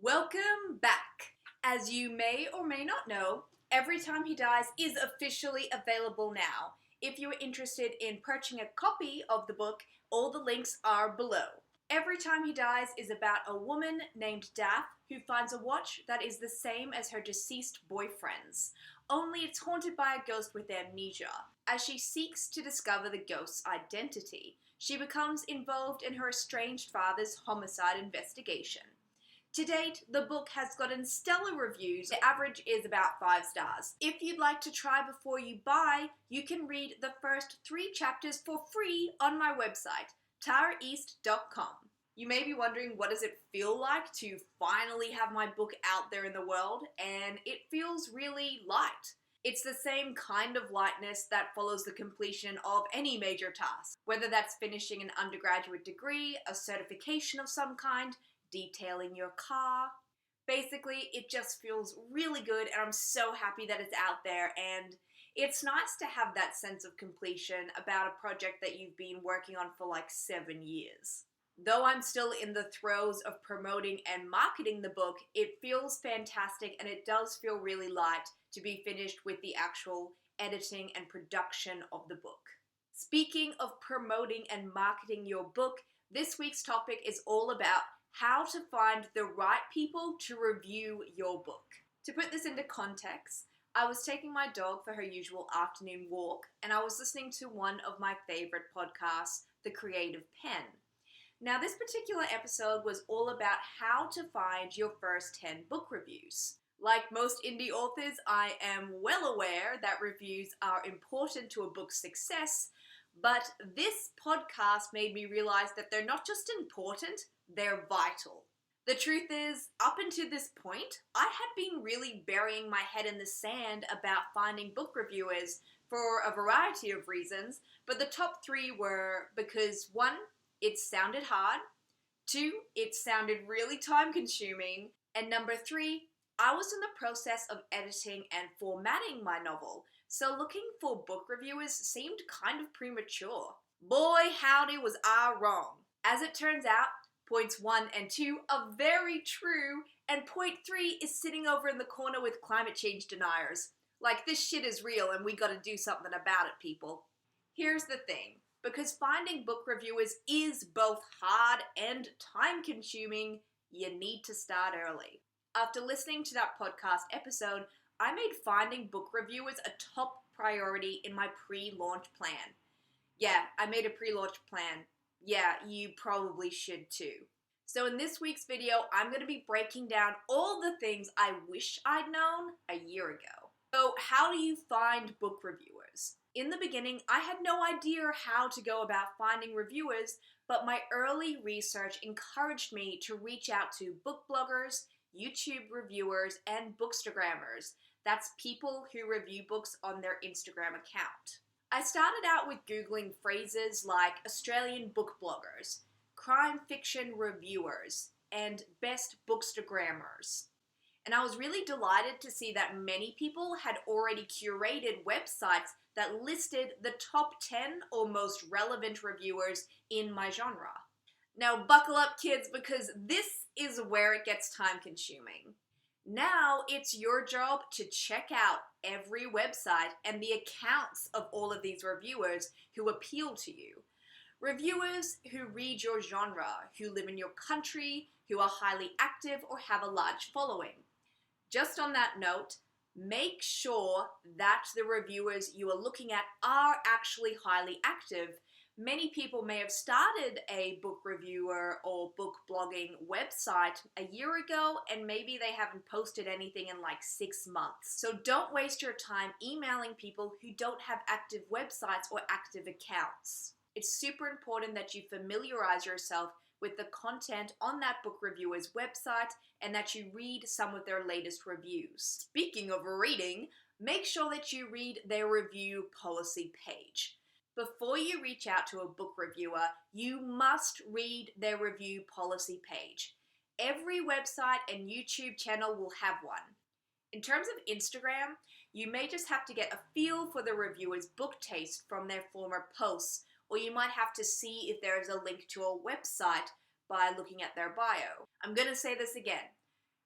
Welcome back! As you may or may not know, Every Time He Dies is officially available now. If you are interested in purchasing a copy of the book, all the links are below. Every Time He Dies is about a woman named Daff who finds a watch that is the same as her deceased boyfriend's, only it's haunted by a ghost with amnesia. As she seeks to discover the ghost's identity, she becomes involved in her estranged father's homicide investigation. To date, the book has gotten stellar reviews. The average is about 5 stars. If you'd like to try before you buy, you can read the first 3 chapters for free on my website, taraeast.com. You may be wondering, what does it feel like to finally have my book out there in the world? And it feels really light. It's the same kind of lightness that follows the completion of any major task, whether that's finishing an undergraduate degree, a certification of some kind, detailing your car. Basically, it just feels really good, and I'm so happy that it's out there, and it's nice to have that sense of completion about a project that you've been working on for like 7 years. Though I'm still in the throes of promoting and marketing the book, it feels fantastic, and it does feel really light to be finished with the actual editing and production of the book. Speaking of promoting and marketing your book, this week's topic is all about how to find the right people to review your book. To put this into context, I was taking my dog for her usual afternoon walk, and I was listening to one of my favorite podcasts, The Creative Pen. Now, this particular episode was all about how to find your first 10 book reviews. Like most indie authors, I am well aware that reviews are important to a book's success, but this podcast made me realize that they're not just important, they're vital. The truth is, up until this point, I had been really burying my head in the sand about finding book reviewers for a variety of reasons, but the top 3 were because 1, it sounded hard, 2, it sounded really time consuming, and number 3, I was in the process of editing and formatting my novel, so looking for book reviewers seemed kind of premature. Boy, howdy was I wrong. As it turns out, points 1 and 2 are very true, and point 3 is sitting over in the corner with climate change deniers. Like, this shit is real and we gotta do something about it, people. Here's the thing. Because finding book reviewers is both hard and time-consuming, you need to start early. After listening to that podcast episode, I made finding book reviewers a top priority in my pre-launch plan. Yeah, I made a pre-launch plan. Yeah, you probably should too. So in this week's video, I'm going to be breaking down all the things I wish I'd known a year ago. So how do you find book reviewers? In the beginning, I had no idea how to go about finding reviewers, but my early research encouraged me to reach out to book bloggers, YouTube reviewers, and bookstagrammers. That's people who review books on their Instagram account. I started out with Googling phrases like Australian book bloggers, crime fiction reviewers, and best bookstagrammers. And I was really delighted to see that many people had already curated websites that listed the top 10 or most relevant reviewers in my genre. Now buckle up, kids, because this is where it gets time consuming. Now it's your job to check out every website and the accounts of all of these reviewers who appeal to you. Reviewers who read your genre, who live in your country, who are highly active or have a large following. Just on that note, make sure that the reviewers you are looking at are actually highly active. Many people may have started a book reviewer or book blogging website a year ago, and maybe they haven't posted anything in like 6 months. So don't waste your time emailing people who don't have active websites or active accounts. It's super important that you familiarize yourself with the content on that book reviewer's website and that you read some of their latest reviews. Speaking of reading, make sure that you read their review policy page. Before you reach out to a book reviewer, you must read their review policy page. Every website and YouTube channel will have one. In terms of Instagram, you may just have to get a feel for the reviewer's book taste from their former posts, or you might have to see if there is a link to a website by looking at their bio. I'm going to say this again.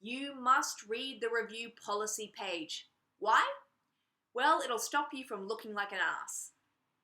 You must read the review policy page. Why? Well, it'll stop you from looking like an ass.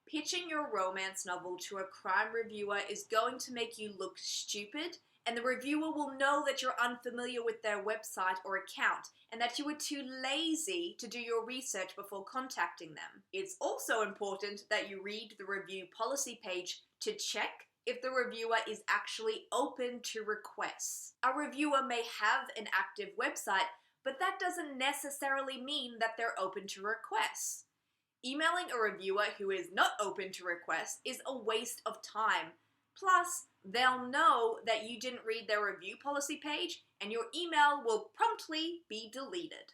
Pitching your romance novel to a crime reviewer is going to make you look stupid, and the reviewer will know that you're unfamiliar with their website or account and that you were too lazy to do your research before contacting them. It's also important that you read the review policy page to check if the reviewer is actually open to requests. A reviewer may have an active website, but that doesn't necessarily mean that they're open to requests. Emailing a reviewer who is not open to requests is a waste of time. Plus, they'll know that you didn't read their review policy page and your email will promptly be deleted.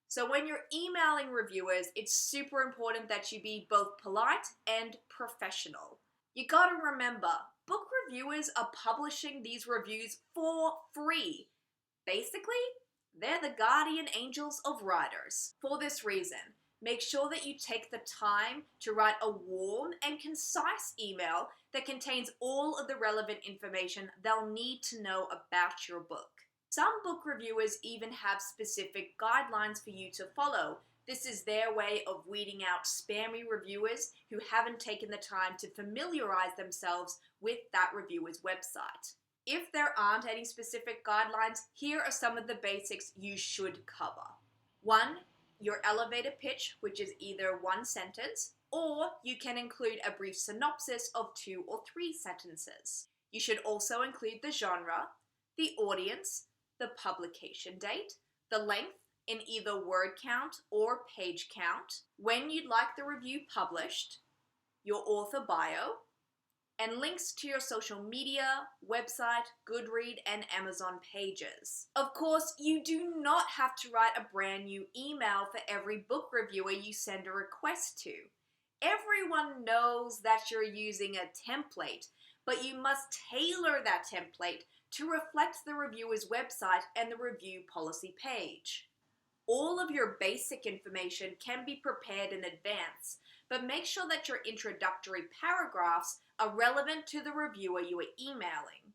So when you're emailing reviewers, it's super important that you be both polite and professional. You gotta remember, book reviewers are publishing these reviews for free. Basically, they're the guardian angels of writers. For this reason, make sure that you take the time to write a warm and concise email that contains all of the relevant information they'll need to know about your book. Some book reviewers even have specific guidelines for you to follow. This is their way of weeding out spammy reviewers who haven't taken the time to familiarize themselves with that reviewer's website. If there aren't any specific guidelines, here are some of the basics you should cover. 1. Your elevator pitch, which is either one sentence, or you can include a brief synopsis of 2 or 3 sentences. You should also include the genre, the audience, the publication date, the length in either word count or page count, when you'd like the review published, your author bio, and links to your social media, website, Goodreads, and Amazon pages. Of course, you do not have to write a brand new email for every book reviewer you send a request to. Everyone knows that you're using a template, but you must tailor that template to reflect the reviewer's website and the review policy page. All of your basic information can be prepared in advance, but make sure that your introductory paragraphs are relevant to the reviewer you are emailing.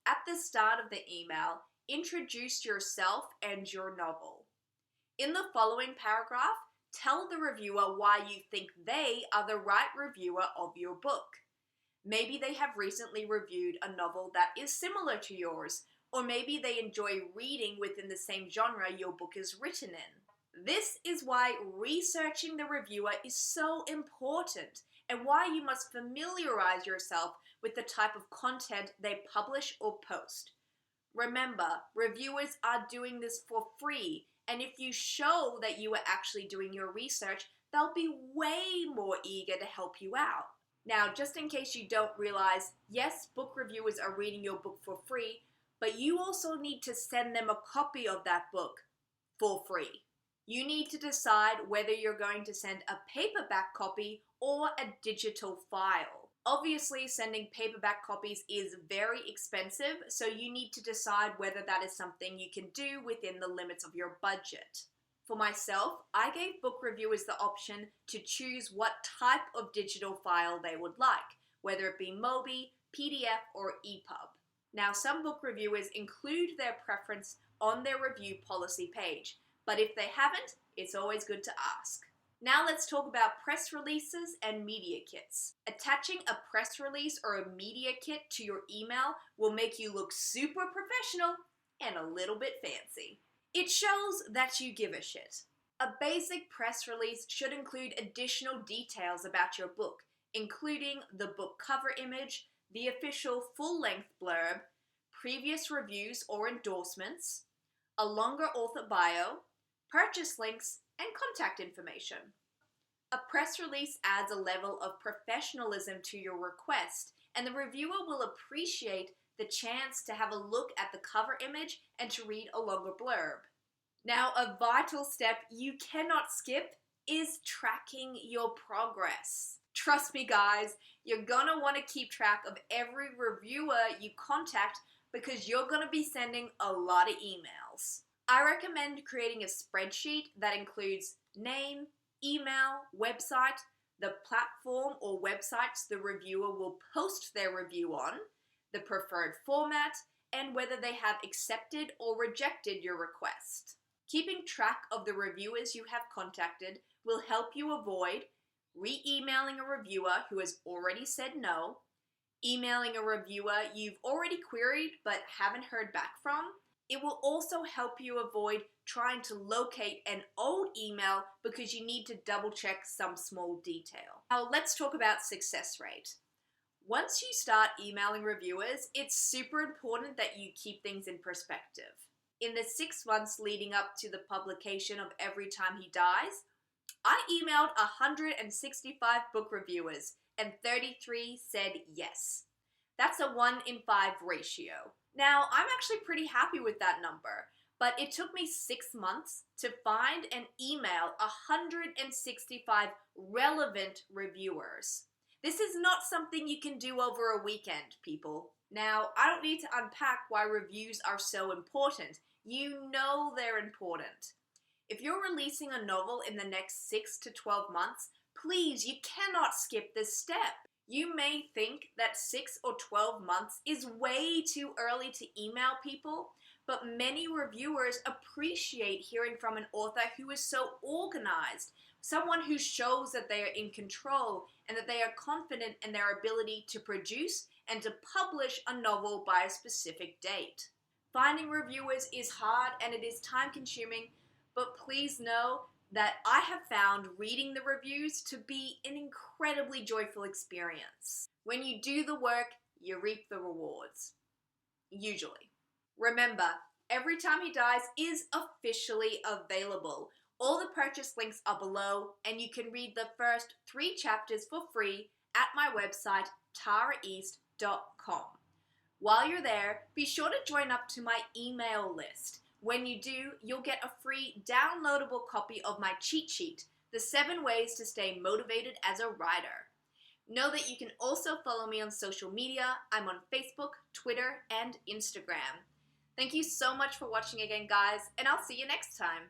At the start of the email, introduce yourself and your novel. In the following paragraph, tell the reviewer why you think they are the right reviewer of your book. Maybe they have recently reviewed a novel that is similar to yours, or maybe they enjoy reading within the same genre your book is written in. This is why researching the reviewer is so important, and why you must familiarize yourself with the type of content they publish or post. Remember, reviewers are doing this for free, and if you show that you are actually doing your research, they'll be way more eager to help you out. Now, just in case you don't realize, yes, book reviewers are reading your book for free, but you also need to send them a copy of that book for free. You need to decide whether you're going to send a paperback copy or a digital file. Obviously, sending paperback copies is very expensive, so you need to decide whether that is something you can do within the limits of your budget. For myself, I gave book reviewers the option to choose what type of digital file they would like, whether it be Mobi, PDF, or EPUB. Now, some book reviewers include their preference on their review policy page, but if they haven't, it's always good to ask. Now let's talk about press releases and media kits. Attaching a press release or a media kit to your email will make you look super professional and a little bit fancy. It shows that you give a shit. A basic press release should include additional details about your book, including the book cover image, the official full-length blurb, previous reviews or endorsements, a longer author bio, purchase links, and contact information. A press release adds a level of professionalism to your request, and the reviewer will appreciate the chance to have a look at the cover image and to read a longer blurb. Now, a vital step you cannot skip is tracking your progress. Trust me, guys, you're gonna want to keep track of every reviewer you contact because you're gonna be sending a lot of emails. I recommend creating a spreadsheet that includes name, email, website, the platform or websites the reviewer will post their review on, the preferred format, and whether they have accepted or rejected your request. Keeping track of the reviewers you have contacted will help you avoid re-emailing a reviewer who has already said no, emailing a reviewer you've already queried but haven't heard back from. It will also help you avoid trying to locate an old email because you need to double check some small detail. Now let's talk about success rate. Once you start emailing reviewers, it's super important that you keep things in perspective. In the 6 months leading up to the publication of Every Time He Dies, I emailed 165 book reviewers and 33 said yes. That's a 1 in 5 ratio. Now, I'm actually pretty happy with that number, but it took me 6 months to find and email 165 relevant reviewers. This is not something you can do over a weekend, people. Now, I don't need to unpack why reviews are so important. You know they're important. If you're releasing a novel in the next 6 to 12 months, please, you cannot skip this step. You may think that 6 or 12 months is way too early to email people, but many reviewers appreciate hearing from an author who is so organized, someone who shows that they are in control and that they are confident in their ability to produce and to publish a novel by a specific date. Finding reviewers is hard and it is time-consuming, but please know that I have found reading the reviews to be an incredibly joyful experience. When you do the work, you reap the rewards. Usually. Remember, Every Time He Dies is officially available. All the purchase links are below, and you can read the first 3 chapters for free at my website, taraeast.com. While you're there, be sure to join up to my email list. When you do, you'll get a free downloadable copy of my cheat sheet, The 7 Ways to Stay Motivated as a Writer. Know that you can also follow me on social media. I'm on Facebook, Twitter, and Instagram. Thank you so much for watching again, guys, and I'll see you next time.